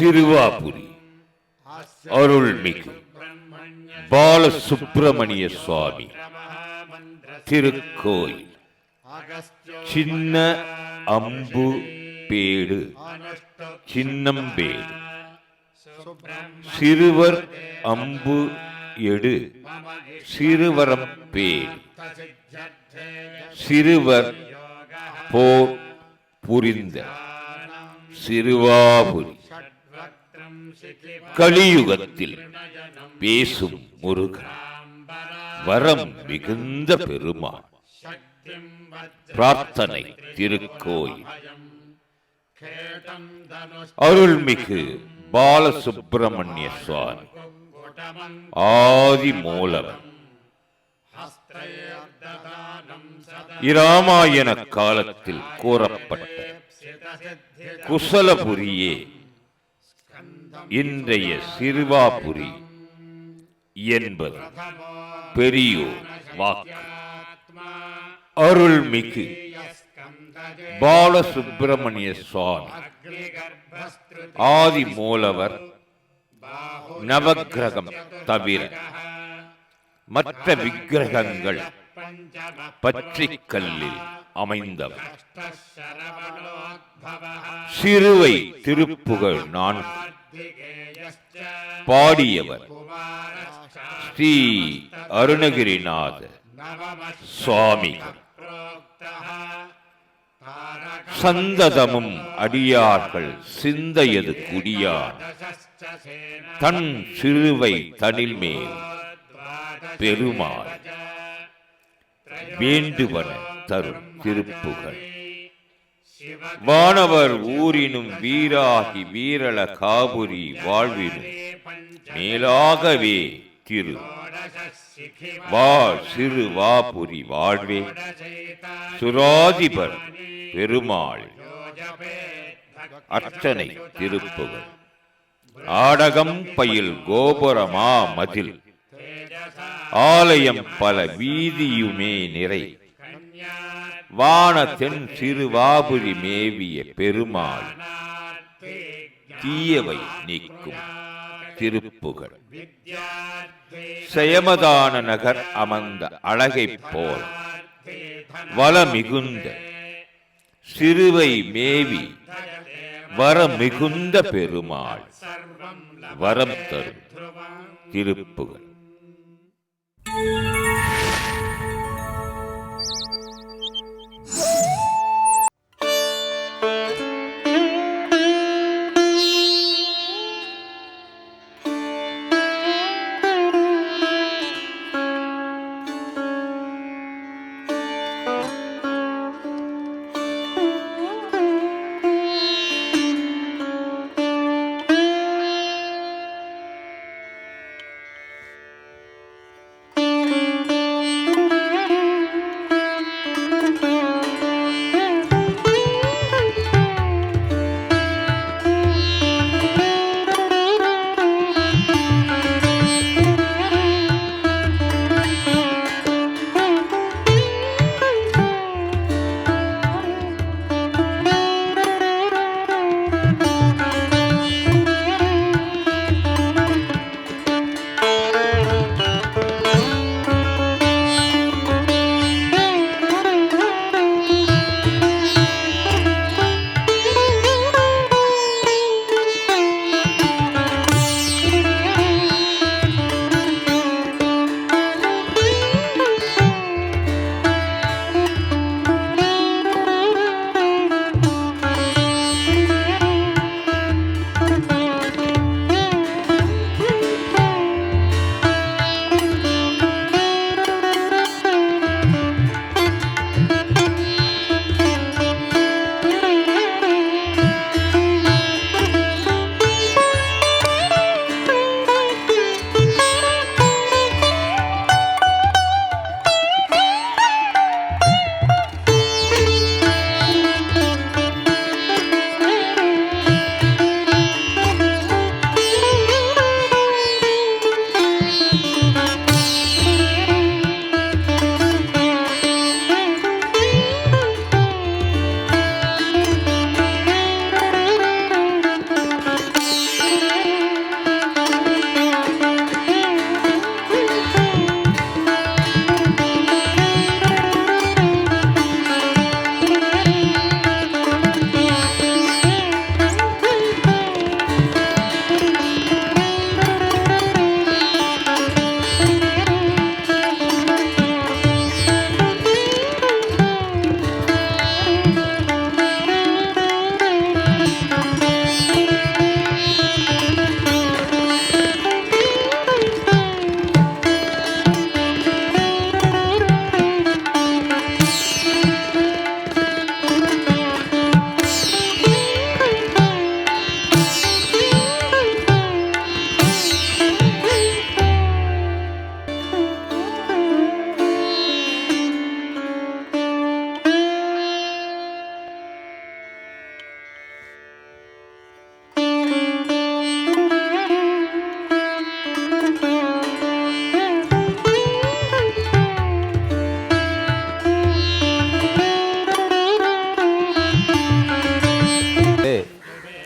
திருவாபுரி அருள்மிகு பாலசுப்பிரமணிய சுவாமி திருக்கோயில் சின்ன அம்பு பேடு சின்னம்பேடு சிறுவர் அம்பு எடு சிறுவரம் பேடு சிறுவர் போர் புரிந்த சிறுவாபுரி கலியுகத்தில் பேசும் முருகன் வரம் மிகுந்த பெருமான் பிரார்த்தனை திருக்கோயில் அருள்மிகு பாலசுப்பிரமணிய சுவாமி ஆதி மூலவர் இராமாயண காலத்தில் கூறப்பட்ட குசலபுரியே இன்றைய சிறுவாபுரி என்பது பெரியோர் வாக்கு. அருள்மிகு பாலசுப்பிரமணிய சுவாமி ஆதி மூலவர் நவக்கிரகம் தவிர மற்ற விக்கிரகங்கள் பச்சைக்கல்லில் அமைந்தவர். சிறுவை திருப்புகழ் 4 பாடியவர் ஸ்ரீ அருணகிரிநாத சுவாமிகள். சந்ததமும் அடியார்கள் சிந்தையது குடியான் தன் சிறுவை தனில் மேல் பெருமாள் வேண்டுவன தரும் திருப்புகழ். வானவர் ஊரினும் வீராகி வீரள காபுரி வாழ்வினும் மேலாகவே திரு வாழ் சிறு வாபுரி வாழ்வே சுராதிபர் பெருமாள் அர்ச்சனை திருப்புகழ். ஆடகம் பயில் கோபுரமா மதில் ஆலயம் பல வீதியுமே நிறை வான தென் சிறுவாபுரி மேவிய பெருமாள் தீயவை நீக்கும் திருப்புகழ். செயமதான நகர் அமர்ந்த அழகை போல் வளமிகுந்த சிறுவை மேவி வரமிகுந்த பெருமாள் வரம் தரும் திருப்புகழ்.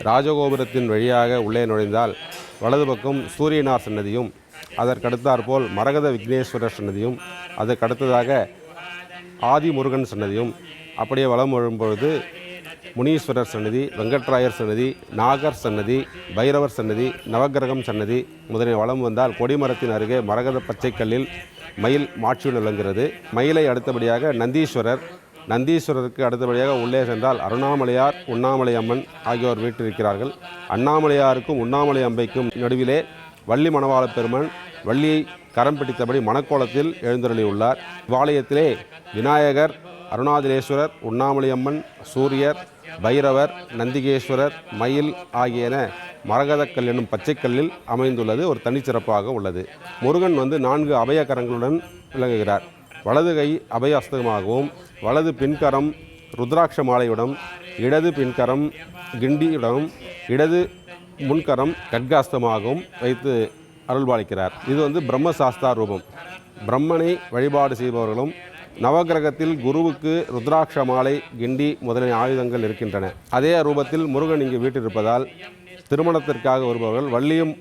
ராஜகோபுரத்தின் வழியாக உள்ளே நுழைந்தால் வலது பக்கம் சூரியனார் சன்னதியும், அதற்கடுத்தாற்போல் மரகத விக்னேஸ்வரர் சன்னதியும், அதற்கடுத்ததாக ஆதிமுருகன் சன்னதியும், அப்படியே வலம் வரும்பொழுது முனீஸ்வரர் சன்னதி, வெங்கட்ராயர் சன்னதி, நாகர் சன்னதி, பைரவர் சன்னதி, நவகிரகம் சன்னதி முதலில் வலம் வந்தால் கொடிமரத்தின் அருகே மரகத பச்சைக்கல்லில் மயில் மாட்சியுடன் விளங்குகிறது. மயிலை அடுத்தபடியாக நந்தீஸ்வரர், நந்தீஸ்வரருக்கு அடுத்தபடியாக உள்ளே சென்றால் அருணாமலையார், உண்ணாமலை அம்மன் ஆகியோர் வீற்றிருக்கிறார்கள். அண்ணாமலையாருக்கும் உண்ணாமலை அம்பைக்கும் நடுவிலே வள்ளி மணவாள பெருமான் வள்ளியை கரம் பிடித்தபடி மணக்கோலத்தில் எழுந்தருளியுள்ளார். இவ்வாலயத்திலே விநாயகர், அருணாதிலேஸ்வரர், உண்ணாமலையம்மன், சூரியர், பைரவர், நந்திகேஸ்வரர், மயில் ஆகியன மரகதக்கல் என்னும் பச்சைக்கல்லில் அமைந்துள்ளது ஒரு தனிச்சிறப்பாக உள்ளது. முருகன் 4 அபயகரங்களுடன் விளங்குகிறார். வலது கை அபயஸ்தமாகவும், வலது பின்கரம் ருத்ராட்ச மாலையுடன், இடது பின்கரம் கிண்டியுடன், இடது முன்கரம் கட்காஸ்தமாகவும் வைத்து அருள்பாலிக்கிறார். இது பிரம்மசாஸ்தா ரூபம். பிரம்மனை வழிபாடு செய்பவர்களும் நவகிரகத்தில் குருவுக்கு ருத்ராட்ச மாலை, கிண்டி முதலிய ஆயுதங்கள் இருக்கின்றன. அதே ரூபத்தில் முருகன் இங்கு வீட்டிருப்பதால் திருமணத்திற்காக வருபவர்கள் வள்ளியும்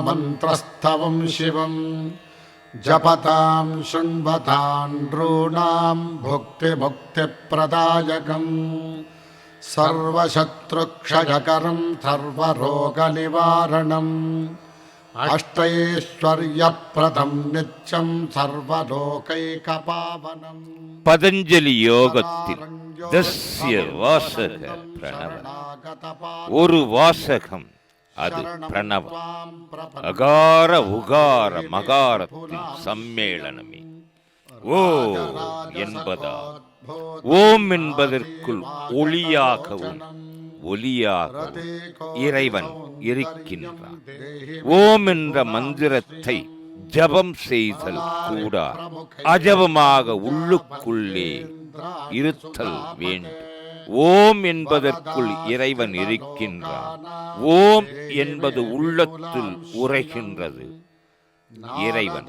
மந்திரஸ்தவம் சிவம் ஜபதாம் சுண்வதாம் நॄணாம் புக்தி முக்தி பிரதாயகம் சர்வசத்ருக்ஷயகரம் சர்வரோக நிவாரணம் அஷ்டைஸ்வர்யப்ரதம் நித்யம் சர்வலோகைகபாவனம். பதஞ்சலி யோகத்தில் தஸ்ய வாசக பிரணவம். ஒரு வாசகம் அது பிரணவம். அகார உகார மகாரத்தின் சம்மேளனமே. ஓ என்பதா ஓம் என்பதற்குள் ஒளியாகவும் ஒலியாகவும் இறைவன் இருக்கின்றான். ஓம் என்ற மந்திரத்தை ஜபம் செய்தல் கூட அஜபமாக உள்ளுக்குள்ளே இருத்தல் வேண்டும். ஓம் என்பதற்குள் இறைவன் இருக்கின்றான். ஓம் என்பது உள்ளத்துள் உரைகின்றது. இறைவன்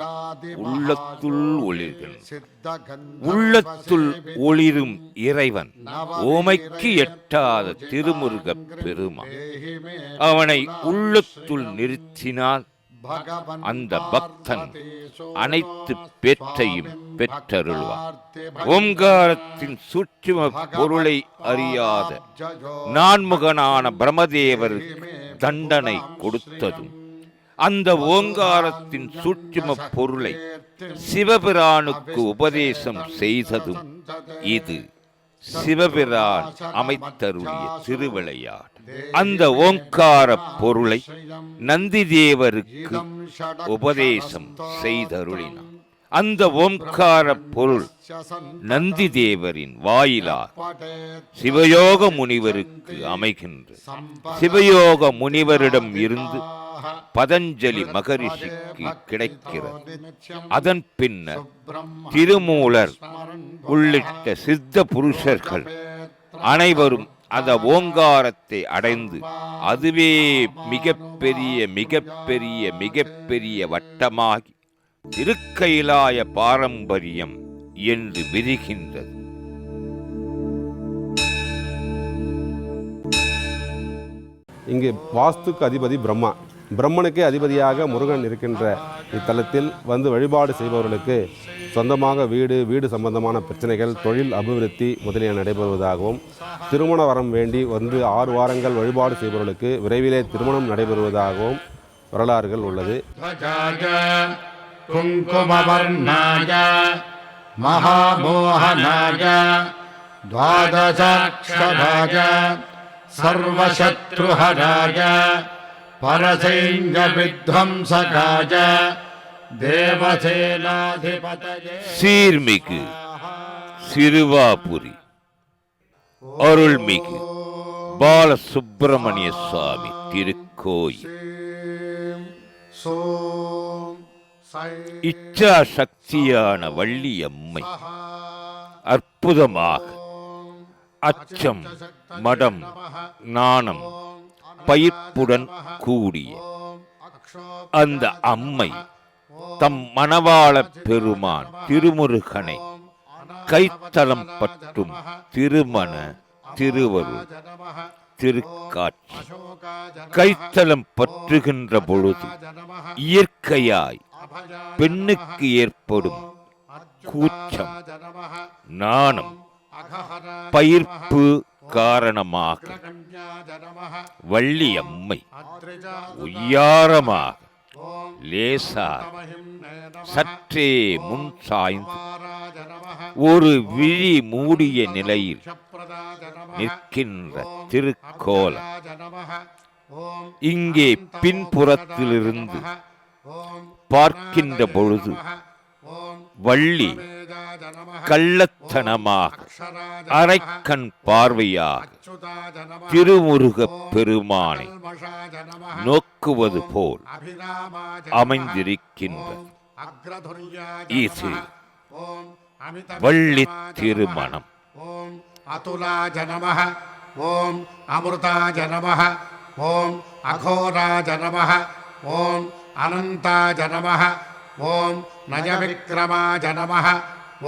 உள்ளத்துள் ஒளிர்கின்றான். உள்ளத்துள் ஒளிரும் இறைவன் ஓமைக்கு எட்டாத திருமுருகப் பெருமான். அவனை உள்ளத்துள் நிறுத்தினால் அந்த பக்தன் அனைத்து பேற்றையும் பெற்றருள்வான். ஓங்காரத்தின் சூட்சும பொருளை அறியாத நான்முகனான பிரமதேவருக்கு தண்டனை கொடுத்ததும், அந்த ஓங்காரத்தின் சூட்சும பொருளை சிவபிரானுக்கு உபதேசம் செய்ததும் இது சிவபிரான் அமைத்தருளிய திருவிளையாடு. அந்த ஓங்கார பொருளை நந்தி தேவருக்கு உபதேசம் செய்தருளினார். அந்த ஓம்கார பொருள் நந்தி தேவரின் வாயிலாக சிவயோக முனிவருக்கு அமைகின்றது. சிவயோக முனிவரிடம் இருந்து பதஞ்சலி மகரிஷிக்கு கிடைக்கிறது. அதன் பின்னர் திருமூலர் உள்ளிட்ட சித்த புருஷர்கள் அனைவரும் அந்த ஓங்காரத்தை அடைந்து அதுவே மிகப்பெரிய மிகப்பெரிய மிகப்பெரிய வட்டமாகி திருக்கைலாய பாரம்பரியம் என்று விரிகின்றது. இங்கு வாஸ்துக்கு அதிபதி பிரம்மா. பிரம்மனுக்கே அதிபதியாக முருகன் இருக்கின்ற இத்தலத்தில் வந்து வழிபாடு செய்பவர்களுக்கு சொந்தமாக வீடு சம்பந்தமான பிரச்சனைகள், தொழில் அபிவிருத்தி முதலிய நடைபெறுவதாகவும், திருமண வரம் வேண்டி வந்து 6 வாரங்கள் வழிபாடு செய்பவர்களுக்கு விரைவிலே திருமணம் நடைபெறுவதாகவும் வரலாறுகள் உள்ளது. குங்குமவர்ணாய மகாமோகனாய துவாதசாட்சராய சர்வசத்ருஹராய பரசைன்ய வித்வம்சகாய தேவசேனாதிபதயே சீர்மிகு சிறுவாபுரி அருள்மிகு பாலசுப்பிரமணிய சுவாமி திருக்கோயில் இச்சா சக்தியான வள்ளி அம்மை அற்புதமாக அச்சம், மடம், நாணம், பயிர்ப்புடன் கூடிய அந்த அம்மை தம் மணவாள பெருமான் திருமுருகனை கைத்தலம் பற்றும் திருமண திருவருள் திருக்காட்சி. கைத்தலம் பற்றுகின்ற பொழுது இயற்கையாய் பெண்ணுக்கு ஏற்படும் கூச்சம், நாணம், பயிர்ப்பு காரணமாக வள்ளி அம்மை உய்யாரமாக லேசாக சற்றே முன் சாய்ந்து ஒரு விழி மூடிய நிலையில் நிற்கின்ற திருக்கோலம். இங்கே பின்புறத்திலிருந்து பார்க்கின்ற பொழுது வள்ளி கள்ளத்தனமாக அரைக்கண் பார்வையாக திருமுருகப் பெருமானை நோக்குவது போல் அமைந்திருக்கின்ற இது வள்ளி திருமணம். ஓம் அதுலாஜ நமஹ, ஓம் அமிர்தாஜ நமஹ, ஓம் அகோராஜ நமஹ, ஓம் அனந்தாஜ நமஹ, ஓம் நயவிக்ரமாஜ நமஹ,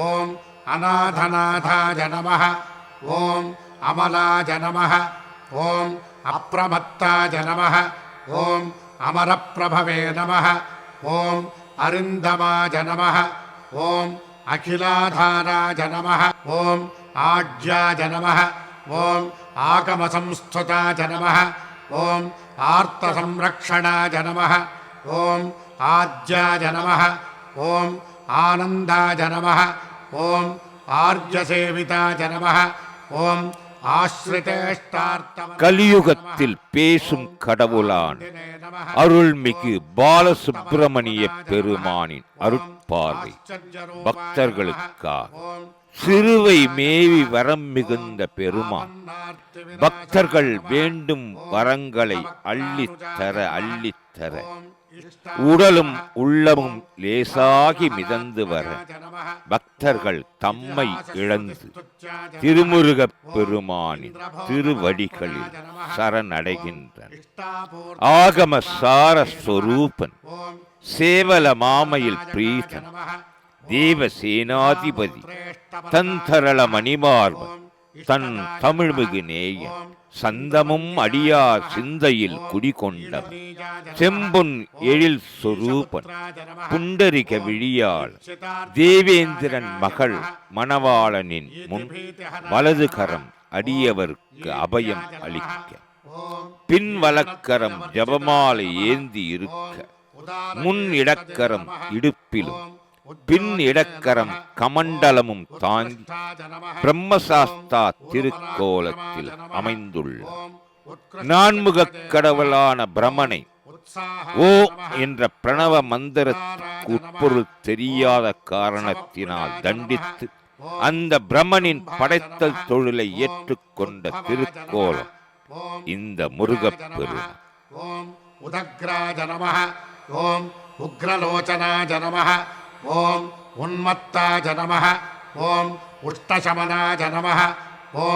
ஓம் அநாதநாதாஜ நமஹ, ஓம் அமலாஜ நமஹ, ஓம் அப்ரமத்தாஜ நமஹ, ஓம் அமரப்பிரபவே நமஹ, ஓம் அரிந்தமாஜ நமஹ, ஓம் அகிலாதாராஜ நமஹ, ஓம் ஆஜ்யாஜ நமஹ, ஓம் ஆகமசம்ஸ்துதாஜ நமஹ, ஓம் ஆர்த்தசம்ரக்ஷணாஜ நமஹ, ஓம் ஆஜ்யாஜ நமஹ, ஓம் ஆனந்தாஜ நமஹ, ஓம் ஆர்யசேவிதாஜ நமஹ, ஓம் ஆஸ்ரிதேஷ்டார்த்தம். கலியுகத்தில் பேசும் கடவுளான் அருள்மிகு பாலசுப்பிரமணிய பெருமானின் அருட்பார்வை பக்தர்களுக்காக சிறுவை மேவி வரம் மிகுந்த பெருமான் பக்தர்கள் வேண்டும் வரங்களை அள்ளித்தர உடலும் உள்ளமும் லேசாகி மிதந்து வர பக்தர்கள் தம்மை இழந்து திருமுருகப் பெருமானின் திருவடிகளில் சரணடைகின்றனர். ஆகம சாரஸ்வரூபன் சேவல மாமையில் பிரீதன் தேவசேனாதிபதி தந்தரள மணிமார்பன் தன் தமிழ்மிகு நேயன் சந்தமும் அடியார் சிந்தையில் குடிகொண்டவன் செம்பொன் எழில் சொரூபன் புண்டரிக விழியாள் தேவேந்திரன் மகள் மணவாளனின் முன் வலது கரம் அடியவருக்கு அபயம் அளிக்க பின் வலக்கரம் ஜபமாலை ஏந்தி இருக்க முன் இடக்கரம் இடுப்பிலும் பின் இடக்கரம் கமண்டலமும் தாங்கி பிரம்மசாஸ்தா திருக்கோலத்தில் அமைந்துள்ள நான்முகக் கடவுளான பிரமனை ஓ என்ற பிரணவ மந்திரத்திற்கு உட்பொருள் தெரியாத காரணத்தினால் தண்டித்து அந்த பிரமனின் படைத்தல் தொழிலை ஏற்றுக்கொண்ட திருக்கோலம் இந்த முருகப் பெருமான். उदग्राज नमः ॐ उग्रलोचनाज नमः ॐ उन्मत्ताज नमः ॐ उष्टशमनाज नमः ॐ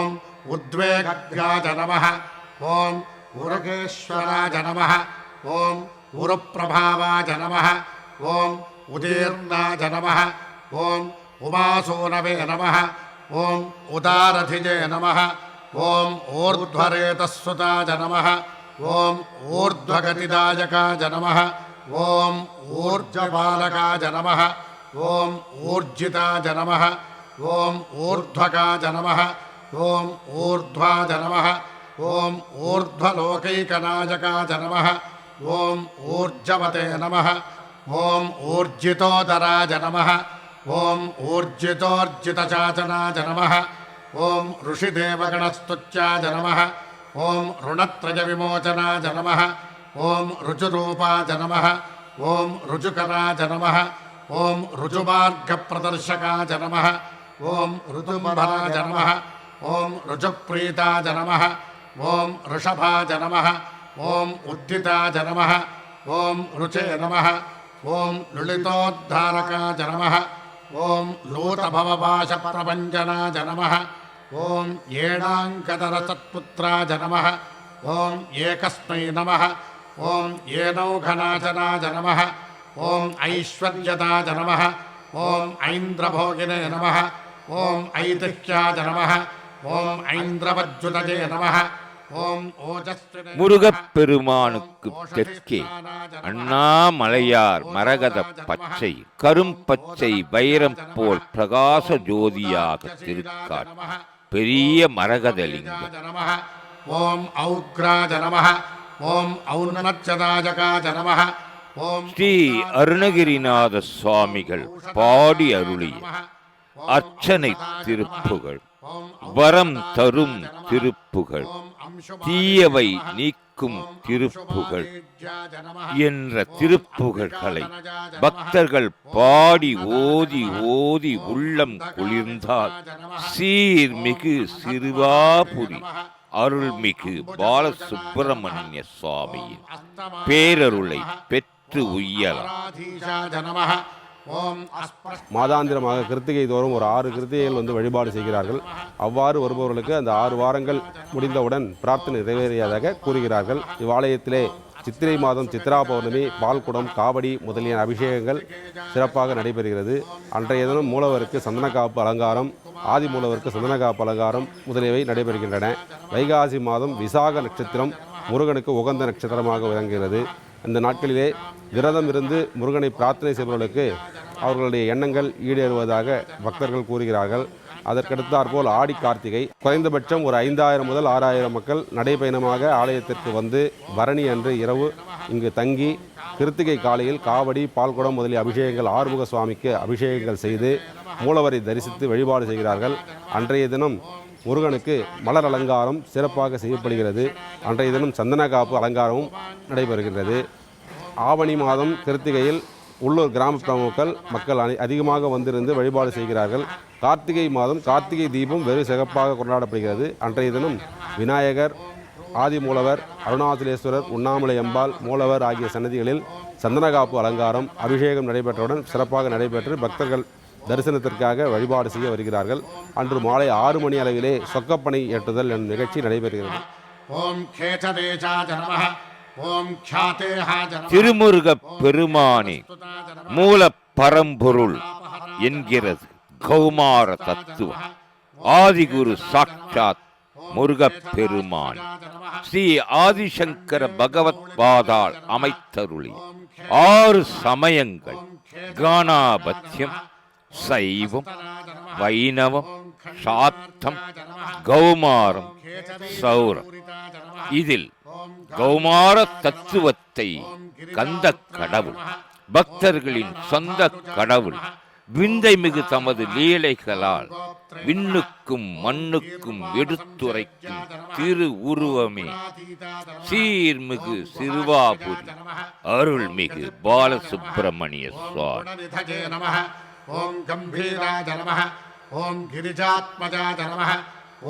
उद्वेगाज नमः ॐ उरगेश्वराज नमः ॐ उरुप्रभावाज नमः ॐ उदीर्णाज नमः ॐ उमासूनवे नमः ॐ उदारथिजे नमः ॐ ऊर्ध्वरेतस्सुताज नमः ॐ ऊर्ध्वगतिदायकाज नमः ॐ ऊर्जपालकाज नमः ॐ ऊर्जिताज नमः ॐ ऊर्ध्वकाज नमः ॐ ऊर्ध्वाज नमः ॐ ऊर्ध्वलोकैकनायकाज नमः ॐ ऊर्जवते नमः ॐ ऊर्जितोदराज नमः ॐ ऊर्जितोर्जितचाचनाज नमः ॐ ऋषिदेवगणस्तुत्याज नमः ॐ ऋणत्रयविमोचनाज नमः ॐ ऋजुरूपाज नमः ॐ ऋजुकराज नमः ॐ ऋजुमार्गप्रदर्शकाज नमः ॐ ऋतुम्भराज नमः ॐ ऋजुप्रीताज नमः ॐ ऋषभाज नमः ॐ उद्धिताज नमः ॐ ऋचे नमः ॐ लुलितोद्धारकाज नमः ॐ लूतभवभाषप्रभञ्जनाज नमः ॐ येणाङ्कधरसत्पुत्राज नमः ॐ एकस्मै नमः ॐ येनौघनाचनाज नमः ॐ ऐश्वर्यदाज नमः ॐ ऐन्द्रभोगिने नमः ॐ ऐतिह्याज नमः ॐ ऐन्द्रवज्जुतजे नमः ॐ ओजस्विने முருகப்பெருமானுக்கு தெற்கே அண்ணாமலையார் மரகத பச்சை கரும்பச்சை வைரம் போல் பிரகாச ஜோதியாக திருக்காட் பெரிய மரகதலிங்கம் नमः ॐ औग्राज नमः ॐ औन्नच्चदाजकाज नमः ॐ ஸ்ரீ அருணகிரிநாத சுவாமிகள் பாடி அருளிய அர்ச்சனை திருப்புகழ் வரம் தரும் திருப்புகழ் தீயவை நீக்கும் திருப்புகழ் என்ற திருப்புகழ்களை பக்தர்கள் பாடி ஓதி ஓதி உள்ளம் குளிர்ந்தால் சீர்மிகு சிறுவாபுரி அருள்மிகு பாலசுப்பிரமணிய சுவாமியின் பேரருளை பெற்று உய்யலாம். மாதாந்திரமாக கிருத்திகை தோறும் ஒரு 6 கிருத்திகைகள் வழிபாடு செய்கிறார்கள். அவ்வாறு வருபவர்களுக்கு அந்த 6 வாரங்கள் முடிந்தவுடன் பிரார்த்தனை நிறைவேறியதாக கூறுகிறார்கள். இவ்வாலயத்திலே சித்திரை மாதம் சித்ரா பௌர்ணமி பால்குடம் காவடி முதலிய அபிஷேகங்கள் சிறப்பாக நடைபெறுகிறது. அன்றைய தினம் மூலவருக்கு சந்தனக்காப்பு அலங்காரம், ஆதி மூலவருக்கு சந்தனக்காப்பு அலங்காரம் முதலியவை நடைபெறுகின்றன. வைகாசி மாதம் விசாக நட்சத்திரம் முருகனுக்கு உகந்த நட்சத்திரமாக விளங்குகிறது. அந்த நாட்களிலே விரதம் இருந்து முருகனை பிரார்த்தனை செய்பவர்களுக்கு அவர்களுடைய எண்ணங்கள் ஈடேறுவதாக பக்தர்கள் கூறுகிறார்கள். அதற்கடுத்தாற்போல் ஆடி கார்த்திகை குறைந்தபட்சம் ஒரு 5000 முதல் 6000 மக்கள் நடைபயணமாக ஆலயத்திற்கு வந்து பரணி அன்று இரவு இங்கு தங்கி கிருத்திகை காலையில் காவடி பால்குடம் முதலிய அபிஷேகங்கள் ஆறுமுக சுவாமிக்கு அபிஷேகங்கள் செய்து மூலவரை தரிசித்து வழிபாடு செய்கிறார்கள். அன்றைய தினம் முருகனுக்கு மலர் அலங்காரம் சிறப்பாக செய்யப்படுகிறது. அன்றைய தினம் சந்தனக்காப்பு அலங்காரமும் நடைபெறுகின்றது. ஆவணி மாதம் கிருத்திகையில் உள்ளூர் கிராம மக்கள் அதிகமாக வந்திருந்து வழிபாடு செய்கிறார்கள். கார்த்திகை மாதம் கார்த்திகை தீபம் வெறு சிறப்பாக கொண்டாடப்படுகிறது. அன்றைய தினம் விநாயகர், ஆதி மூலவர், அருணாச்சலேஸ்வரர், உண்ணாமலை அம்பாள், மூலவர் ஆகிய சன்னதிகளில் சந்தனக்காப்பு அலங்காரம் அபிஷேகம் நடைபெற்றவுடன் சிறப்பாக நடைபெற்று பக்தர்கள் தரிசனத்திற்காக வழிபாடு செய்ய வருகிறார்கள். அன்று மாலை 6 மணி அளவிலே சொக்கப்பனை ஏற்றுதல் என்ற நிகழ்ச்சி நடைபெறுகிறது. திருமுருக பெருமானே மூல பரம்பொருள் என்கிறது கௌமார தத்துவம். ஆதிகுரு சாட்சாத் முருகப் பெருமான் ஸ்ரீ ஆதிசங்கர பகவத் பாதால் அமைத்தருளி 6 சமயங்கள் கானாபத்தியம், சைவம், வைணவம், சாத்தம், கௌமாரம், சௌரம். இதில் கௌமார தத்துவத்தை கந்த கடவுள், பக்தர்களின் சொந்த கடவுள், விந்தை மிகு தமது லீலைகளால் விண்ணுக்கும் மண்ணுக்கும் எடுத்துரைக்கும் திரு உருவமே சீர்மிகு சிறுவாபுரி அருள்மிகு பாலசுப்பிரமணிய சுவாமி. ஓம் கம்பீராஜ நமः ஓம் கிரிஜாத்மஜாஜ நமः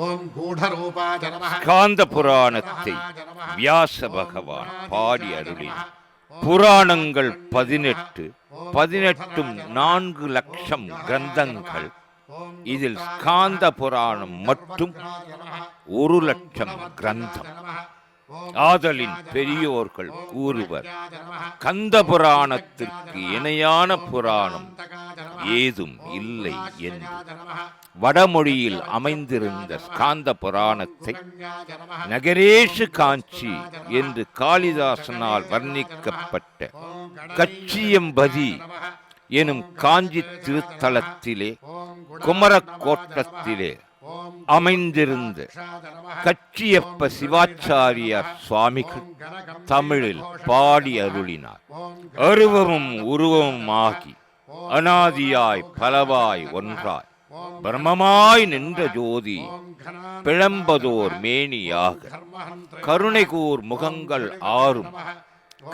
ஓம் கூடரூபாய நமः ஸ்காந்த புராணத்தை வியாச பகவான் பாடி அருளினார். புராணங்கள் 18, 18ம் 4 லட்சம் கிரந்தங்கள். இதில் ஸ்காந்த புராணம் மட்டும் 1 லட்சம் கிரந்தம். ஆதலின் பெரியோர்கள் கூறுவர், கந்த புராணத்திற்கு இணையான புராணம் ஏதும் இல்லை என்று. வடமொழியில் அமைந்திருந்த ஸ்காந்த புராணத்தை நகரேஷு காஞ்சி என்று காளிதாசனால் வர்ணிக்கப்பட்ட கச்சியம்பதி எனும் காஞ்சி திருத்தலத்திலே குமரக்கோட்டத்திலே அமைந்திருந்த கச்சியப்ப சிவாச்சாரியார் சுவாமிகள் தமிழில் பாடி அருளினார். அருவமும் உருவமும் ஆகி அனாதியாய் பலவாய் ஒன்றாய் பிரம்மமாய் நின்ற ஜோதி பிழம்பதோர் மேனியாக கருணைகூர் முகங்கள் 6ம்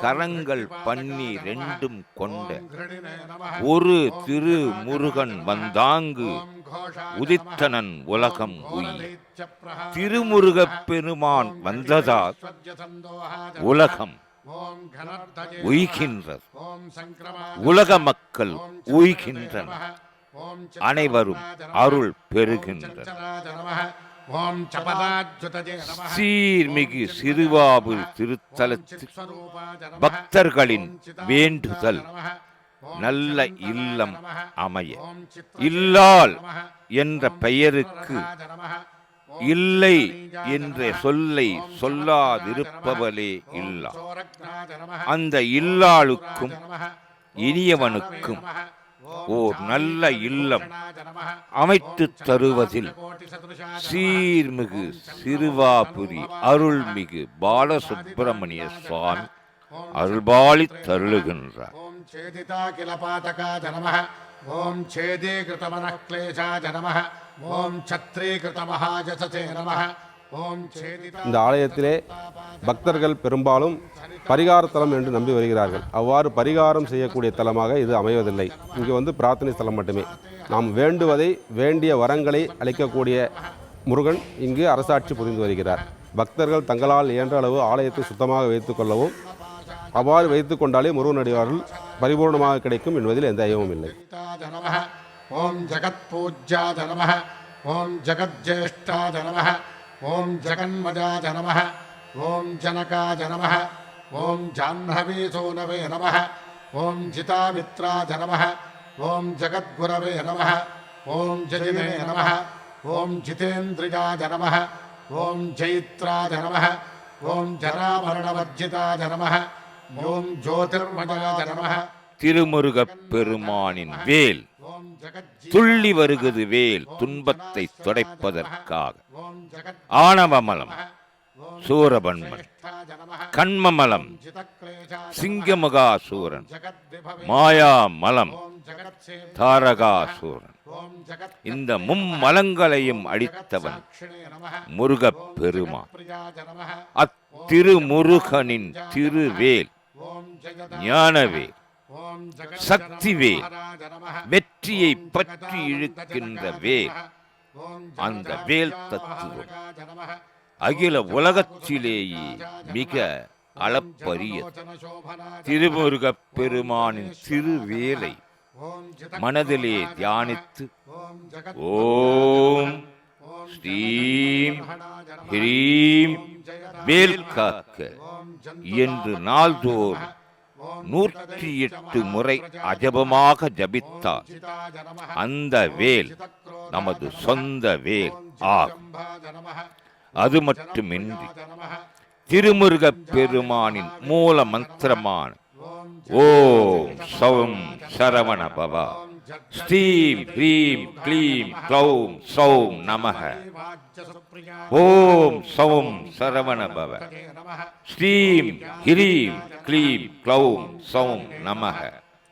கரங்கள் 12 கொண்ட ஒரு திருமுருகன் வந்தாங்கு உதித்தனன் உலகம் உய். திருமுருகப் பெருமான் வந்ததால் உலகம் உய்கின்றது. உலக மக்கள் உய்கின்றனர். அனைவரும் அருள் பெறுகின்றனர். சீர்மிகு சிறுவாபுரி திருத்தலத்தில் பக்தர்களின் வேண்டுதல் நல்ல இல்லம் அமைய. இல்லால் என்ற பெயருக்கு இல்லை என்ற சொல்லை சொல்லாதிருப்பவளே இல்லா. அந்த இல்லாளுக்கும் இனியவனுக்கும் ஓர் நல்ல இல்லம் அமைத்து தருவதில் சீர்மிகு சிறுவாபுரி அருள்மிகு பாலசுப்பிரமணிய சுவாமி அருள்பாலி தருளுகின்றார். ஓம் சேதிதாகிலபாதகாய நமः. ஓம் சேதீகிருதமனக்லேசாய நமः. ஓம் சத்ரீகிருதமஹாயசசே நமः. ஓம் சேதிதா. இந்த ஆலயத்திலே பக்தர்கள் பெரும்பாலும் பரிகார தலம் என்று நம்பி வருகிறார்கள். அவ்வாறு பரிகாரம் செய்யக்கூடிய தலமாக இது அமைவதில்லை. இங்கே வந்து பிரார்த்தனை ஸ்தலம் மட்டுமே. நாம் வேண்டுவதை, வேண்டிய வரங்களை அளிக்கக்கூடிய முருகன் இங்கு அரசாட்சி புரிந்து வருகிறார். பக்தர்கள் தங்களால் இயன்ற அளவு ஆலயத்தை சுத்தமாக வைத்துக் கொள்ளவும், அவ்வாறு வைத்துக் கொண்டாலே முருகன் அடியார்கள் பரிபூர்ணமாக கிடைக்கும் என்பதில் எந்த ஐயமும் இல்லை. ஓம் ஜகத் பூஜ்யாய நமः. ஓம் ஜகஜ்ஜேஷ்டாய நமः. ஓம் ஜகன்மஜாய நமः. ஓம் ஜனகாய நமः. ஓம் ஜாஹ்னவீசூனவே நமः. ஓம் ஜிதாமித்ராய நமः. ஓம் ஜகத்குரவே நமः. ஓம் ஜயினே நமः. ஓம் ஜிதேந்திரியாய நமः. ஓம் ஜைத்ராய நமः. ஓம் ஜராமரணவர்ஜிதாய நமः. ஓம் ஜோதிர்மயாய நமः. திருமுருகப் பெருமானின் வேல் துள்ளி வருகிறது. வேல் துன்பத்தை துடைப்பதற்காக. ஆணவமலம் சூரபன்மன், கண்மமலம் சிங்கமுகாசூரன், மாயாமலம் தாரகாசூரன், இந்த மும்மலங்களையும் அழித்தவன் முருகப் பெருமான். அத்திருமுருகனின் திருவேல் ஞானவேல், சக்திவேல், வெற்றியை பற்றி இழுக்கின்ற வேல். அந்த வேல் தத்துவம் அகில உலகத்திலேயே மிக அளப்பரியது. திருமுருகப் பெருமானின் திருவேலை மனதிலே தியானித்து ஓம் ஸ்ரீம் ஹ்ரீம் வேல் காக்க என்று நாள்தோறும் 108 முறை அஜபமாக ஜபித்தார். அந்த வேல் நமது சொந்த வேல் ஆகும். அது மட்டுமின்றி திருமுருகப் பெருமானின் மூல மந்திரமான ஓம் சௌம் சரவண பவா, ஸ்ரீம் ஹ்ரீம் க்ளீம் க்ளௌம் சௌம் நமः. ஓம் சௌம் சரவண பவ, ஸ்ரீம் ஹ்ரீம் க்ளீம் க்ளௌம் சௌம் நமः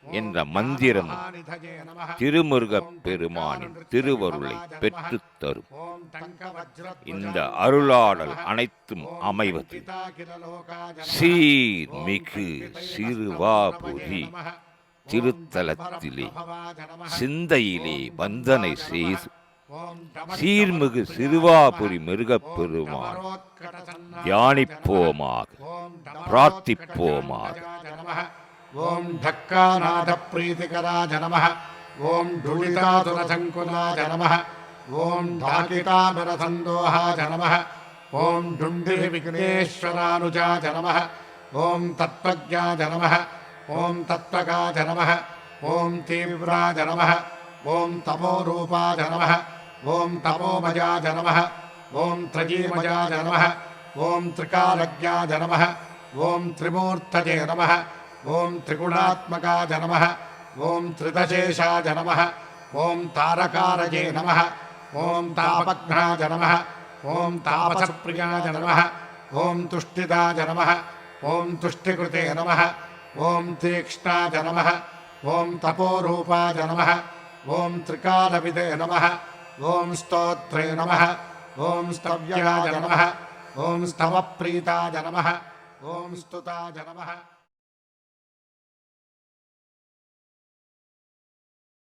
என்ற மந்திரம் திருமுருகப் பெருமானின் திருவருளை பெற்றுத் தரும். இந்த அருளாடல் அனைத்தும் அமைவது சீர்மிகு சிறுவாபுரி திருத்தலத்திலே சிந்தையிலே வந்தனை செய்து சீர்மிகு சிறுவாபுரி மிருகப்பெருமான் தியானிப்போமாக, பிரார்த்திப்போமாக. ஓம் டக்காநாத பிரீதிகராஜ நமः. ஓம் டுளிதாசுரசங்குலாஜ நமः. ஓம் டாகிதாபரசந்தோஹாஜ நமः. ஓம் டுண்டிரி விக்னேஸ்வரானுஜாஜ நமः. ஓம் தத்வஜாஜ நமः. ஓம் தத்வகாஜ நமः. ஓம் தீவ்ராஜ நமः. ஓம் தமோரூபாஜ நமः. ஓம் தமோமஜாஜ நமः. ஓம் த்ரஜீமஜாஜ நமः. ஓம் திரிகாலஜ்ஞாஜ நமः. ஓம் திரிமூர்த்தஜே நமः. ஓம் திரிகுணாத்மகாஜ நமः. ஓம் திரிதசேஷாஜ நமः. ஓம் தாரகாரஜே நமः. ஓம் தாபக்னாஜ நமः. ஓம் தாபசப்ரியாஜ நமः. ஓம் துஷ்டிதாஜ நமः. ஓம் துஷ்டிகிருதே நமः. ஓம் தீக்ஷ்ணாஜ நமः. ஓம் தபோரூபாஜ நமः. ஓம் திரிகாலவிதே நமः. ஓம் ஸ்தோத்ரே நமः. ஓம் ஸ்தவ்யாஜ நமः. ஓம் ஸ்தவப்ரீதாஜ நமः. ஓம் ஸ்துதாஜ நமः.